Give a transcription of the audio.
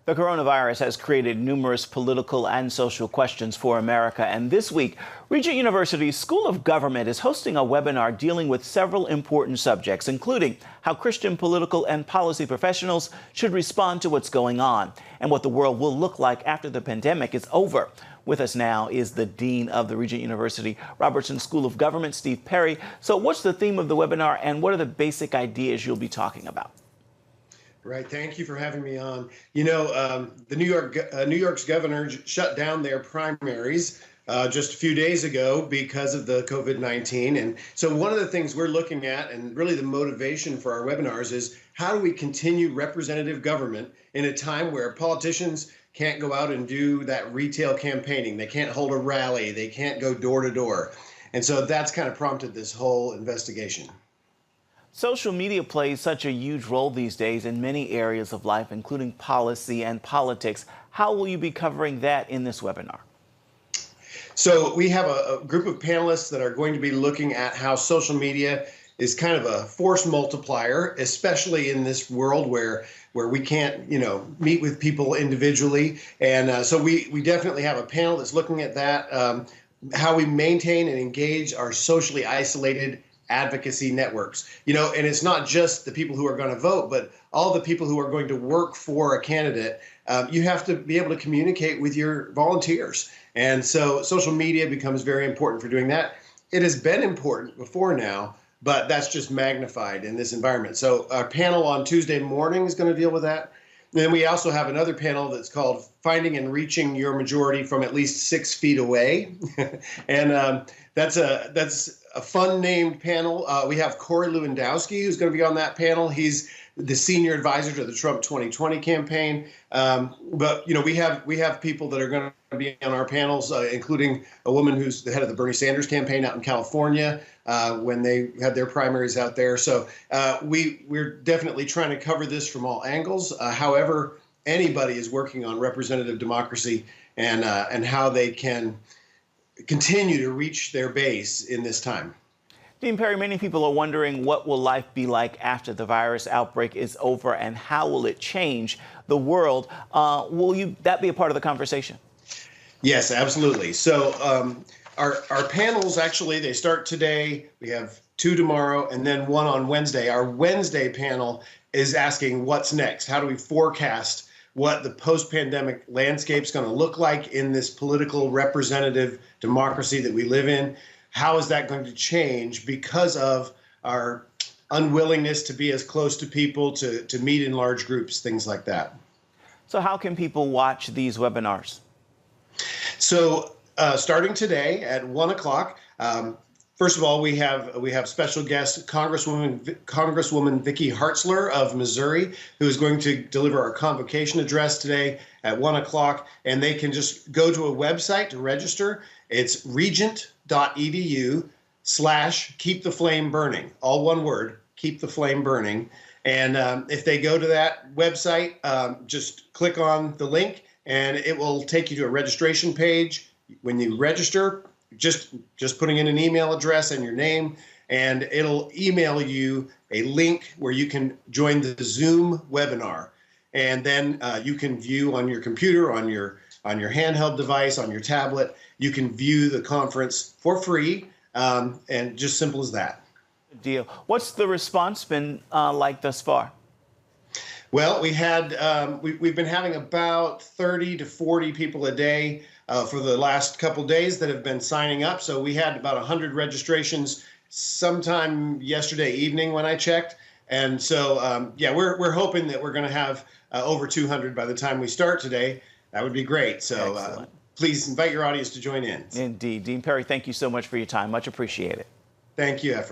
The coronavirus has created numerous political and social questions for America, and this week, Regent University's School of Government is hosting a webinar dealing with several important subjects, including how Christian political and policy professionals should respond to what's going on and what the world will look like after the pandemic is over. With us now is the Dean of the Regent University Robertson School of Government, Steve Perry. So what's the theme of the webinar, and what are the basic ideas you'll be talking about? Right. Thank you for having me on. You know, New York's governor shut down their primaries just a few days ago because of the COVID-19. And so one of the things we're looking at, and really the motivation for our webinars, is how do we continue representative government in a time where politicians can't go out and do that retail campaigning. They can't hold a rally. They can't go door to door. And so that's kind of prompted this whole investigation. Social media plays such a huge role these days in many areas of life, including policy and politics. How will you be covering that in this webinar? So we have a group of panelists that are going to be looking at how social media is kind of a force multiplier, especially in this world where we can't, meet with people individually. And so we definitely have a panel that's looking at that, how we maintain and engage our socially isolated advocacy networks, and it's not just the people who are going to vote, but all the people who are going to work for a candidate. You have to be able to communicate with your volunteers. And so social media becomes very important for doing that. It has been important before now, but that's just magnified in this environment. So our panel on Tuesday morning is going to deal with that. And then we also have another panel that's called Finding and Reaching Your Majority from at least 6 feet away. And that's a fun named panel. We have Corey Lewandowski, who's going to be on that panel. He's the senior advisor to the Trump 2020 campaign. But we have people that are going to be on our panels, including a woman who's the head of the Bernie Sanders campaign out in California when they had their primaries out there. So we're definitely trying to cover this from all angles. However, anybody is working on representative democracy and how they can continue to reach their base in this time. Dean Perry, many people are wondering what will life be like after the virus outbreak is over, and how will it change the world? Will that be a part of the conversation? Yes, absolutely. So our panels, actually, they start today. We have 2 tomorrow and then 1 on Wednesday. Our Wednesday panel is asking what's next? How do we forecast what the post-pandemic landscape is going to look like in this political representative democracy that we live in? How is that going to change because of our unwillingness to be as close to people, to meet in large groups, things like that? So how can people watch these webinars? So starting today at 1 o'clock, first of all, we have special guest Congresswoman Vicky Hartzler of Missouri, who is going to deliver our convocation address today at 1 o'clock. And they can just go to a website to register. It's regent.edu/keeptheflameburning, all one word, keep the flame burning. And if they go to that website, just click on the link and it will take you to a registration page. When you register, just putting in an email address and your name, and it'll email you a link where you can join the Zoom webinar. And then you can view on your computer, on your handheld device, on your tablet, you can view the conference for free, and just simple as that. Good deal. What's the response been like thus far? Well, we've been having about 30 to 40 people a day for the last couple days that have been signing up. So we had about 100 registrations sometime yesterday evening when I checked. And so, we're hoping that we're going to have over 200 by the time we start today. That would be great. So please invite your audience to join in. Indeed. Dean Perry, thank you so much for your time. Much appreciated. Thank you, Efren.